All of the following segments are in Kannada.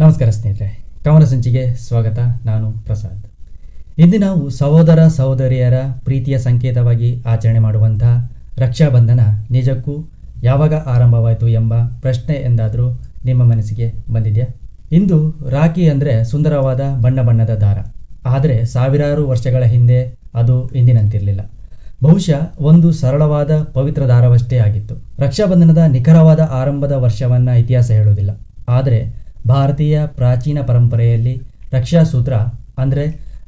ನಮಸ್ಕಾರ ಸ್ನೇಹಿತರೆ, ಕವನ ಸಂಚಿಗೆ ಸ್ವಾಗತ. ನಾನು ಪ್ರಸಾದ್. ಇಂದು ನಾವು ಸಹೋದರ ಸಹೋದರಿಯರ ಪ್ರೀತಿಯ ಸಂಕೇತವಾಗಿ ಆಚರಣೆ ಮಾಡುವಂತಹ ರಕ್ಷಾಬಂಧನ ನಿಜಕ್ಕೂ ಯಾವಾಗ ಆರಂಭವಾಯಿತು ಎಂಬ ಪ್ರಶ್ನೆ ಎಂದಾದರೂ ನಿಮ್ಮ ಮನಸ್ಸಿಗೆ ಬಂದಿದೆಯಾ? ಇಂದು ರಾಖಿ ಅಂದರೆ ಸುಂದರವಾದ ಬಣ್ಣ ಬಣ್ಣದ ದಾರ. ಆದರೆ ಸಾವಿರಾರು ವರ್ಷಗಳ ಹಿಂದೆ ಅದು ಇಂದಿನಂತಿರಲಿಲ್ಲ. ಬಹುಶಃ ಒಂದು ಸರಳವಾದ ಪವಿತ್ರ ದಾರವಷ್ಟೇ ಆಗಿತ್ತು. ರಕ್ಷಾಬಂಧನದ ನಿಖರವಾದ ಆರಂಭದ ವರ್ಷವನ್ನು ಇತಿಹಾಸ ಹೇಳುವುದಿಲ್ಲ. ಆದರೆ ಭಾರತೀಯ ಪ್ರಾಚೀನ ಪರಂಪರೆಯಲ್ಲಿ ರಕ್ಷಾಸೂತ್ರ ಅಂದರೆ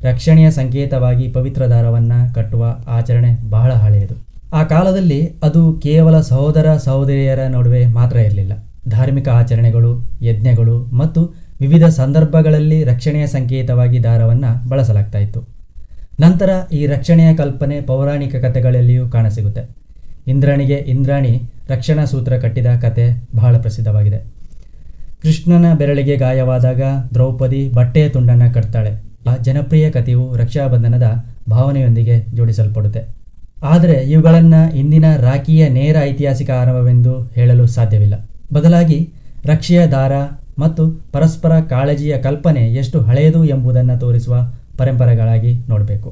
ರಕ್ಷಣೆಯ ಸಂಕೇತವಾಗಿ ಪವಿತ್ರ ದಾರವನ್ನು ಕಟ್ಟುವ ಆಚರಣೆ ಬಹಳ ಹಳೆಯದು. ಆ ಕಾಲದಲ್ಲಿ ಅದು ಕೇವಲ ಸಹೋದರ ಸಹೋದರಿಯರ ನಡುವೆ ಮಾತ್ರ ಇರಲಿಲ್ಲ. ಧಾರ್ಮಿಕ ಆಚರಣೆಗಳು, ಯಜ್ಞಗಳು ಮತ್ತು ವಿವಿಧ ಸಂದರ್ಭಗಳಲ್ಲಿ ರಕ್ಷಣೆಯ ಸಂಕೇತವಾಗಿ ದಾರವನ್ನು ಬಳಸಲಾಗ್ತಾ ಇತ್ತು. ನಂತರ ಈ ರಕ್ಷಣೆಯ ಕಲ್ಪನೆ ಪೌರಾಣಿಕ ಕಥೆಗಳಲ್ಲಿಯೂ ಕಾಣಸಿಗುತ್ತೆ. ಇಂದ್ರನಿಗೆ ಇಂದ್ರಾಣಿ ರಕ್ಷಣಾ ಸೂತ್ರ ಕಟ್ಟಿದ ಕತೆ ಬಹಳ ಪ್ರಸಿದ್ಧವಾಗಿದೆ. ಕೃಷ್ಣನ ಬೆರಳಿಗೆ ಗಾಯವಾದಾಗ ದ್ರೌಪದಿ ಬಟ್ಟೆಯ ತುಂಡನ್ನು ಕಟ್ತಾಳೆ. ಆ ಜನಪ್ರಿಯ ಕಥೆಯು ರಕ್ಷಾಬಂಧನದ ಭಾವನೆಯೊಂದಿಗೆ ಜೋಡಿಸಲ್ಪಡುತ್ತೆ. ಆದರೆ ಇವುಗಳನ್ನು ಇಂದಿನ ರಾಖಿಯ ನೇರ ಐತಿಹಾಸಿಕ ಆರಂಭವೆಂದು ಹೇಳಲು ಸಾಧ್ಯವಿಲ್ಲ. ಬದಲಾಗಿ ರಕ್ಷೆಯ ದಾರ ಮತ್ತು ಪರಸ್ಪರ ಕಾಳಜಿಯ ಕಲ್ಪನೆ ಎಷ್ಟು ಹಳೆಯದು ಎಂಬುದನ್ನು ತೋರಿಸುವ ಪರಂಪರೆಗಳಾಗಿ ನೋಡಬೇಕು.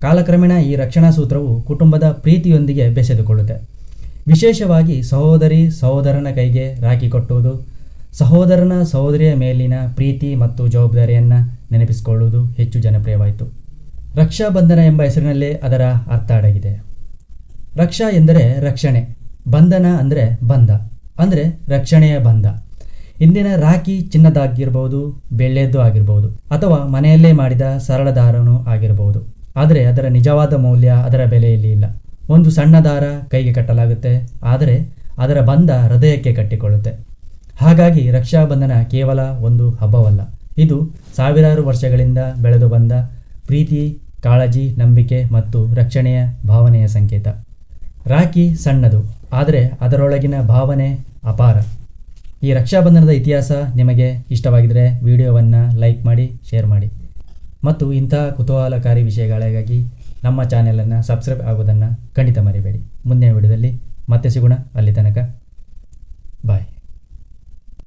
ಕಾಲಕ್ರಮೇಣ ಈ ರಕ್ಷಣಾ ಸೂತ್ರವು ಕುಟುಂಬದ ಪ್ರೀತಿಯೊಂದಿಗೆ ಬೆಸೆದುಕೊಳ್ಳುತ್ತೆ. ವಿಶೇಷವಾಗಿ ಸಹೋದರಿ ಸಹೋದರನ ಕೈಗೆ ರಾಖಿ ಕಟ್ಟುವುದು, ಸಹೋದರನ ಸಹೋದರಿಯ ಮೇಲಿನ ಪ್ರೀತಿ ಮತ್ತು ಜವಾಬ್ದಾರಿಯನ್ನು ನೆನಪಿಸಿಕೊಳ್ಳುವುದು ಹೆಚ್ಚು ಜನಪ್ರಿಯವಾಯಿತು. ರಕ್ಷಾಬಂಧನ ಎಂಬ ಹೆಸರಿನಲ್ಲೇ ಅದರ ಅರ್ಥ ಅಡಗಿದೆ. ರಕ್ಷಾ ಎಂದರೆ ರಕ್ಷಣೆ, ಬಂಧನ ಅಂದರೆ ಬಂಧ, ಅಂದರೆ ರಕ್ಷಣೆಯ ಬಂಧ. ಇಂದಿನ ರಾಖಿ ಚಿನ್ನದಾಗಿರ್ಬೋದು, ಬೆಳ್ಳಿಯದ್ದು ಆಗಿರ್ಬೋದು, ಅಥವಾ ಮನೆಯಲ್ಲೇ ಮಾಡಿದ ಸರಳ ದಾರನೂ ಆಗಿರಬಹುದು. ಆದರೆ ಅದರ ನಿಜವಾದ ಮೌಲ್ಯ, ಅದರ ಬೆಲೆಯಲ್ಲಿ ಇಲ್ಲ. ಒಂದು ಸಣ್ಣ ದಾರ ಕೈಗೆ ಕಟ್ಟಲಾಗುತ್ತೆ, ಆದರೆ ಅದರ ಬಂಧ ಹೃದಯಕ್ಕೆ ಕಟ್ಟಿಕೊಳ್ಳುತ್ತೆ. ಹಾಗಾಗಿ ರಕ್ಷಾಬಂಧನ ಕೇವಲ ಒಂದು ಹಬ್ಬವಲ್ಲ, ಇದು ಸಾವಿರಾರು ವರ್ಷಗಳಿಂದ ಬೆಳೆದು ಬಂದ ಪ್ರೀತಿ, ಕಾಳಜಿ, ನಂಬಿಕೆ ಮತ್ತು ರಕ್ಷಣೆಯ ಭಾವನೆಯ ಸಂಕೇತ. ರಾಖಿ ಸಣ್ಣದು, ಆದರೆ ಅದರೊಳಗಿನ ಭಾವನೆ ಅಪಾರ. ಈ ರಕ್ಷಾಬಂಧನದ ಇತಿಹಾಸ ನಿಮಗೆ ಇಷ್ಟವಾಗಿದ್ದರೆ ವಿಡಿಯೋವನ್ನು ಲೈಕ್ ಮಾಡಿ, ಶೇರ್ ಮಾಡಿ ಮತ್ತು ಇಂತಹ ಕುತೂಹಲಕಾರಿ ವಿಷಯಗಳಿಗಾಗಿ ನಮ್ಮ ಚಾನೆಲನ್ನು ಸಬ್ಸ್ಕ್ರೈಬ್ ಆಗೋದನ್ನು ಖಂಡಿತ ಮರಿಬೇಡಿ. ಮುಂದಿನ ವಿಡಿಯೋದಲ್ಲಿ ಮತ್ತೆ ಸಿಗೋಣ. ಅಲ್ಲಿ ತನಕ ಬಾಯ್.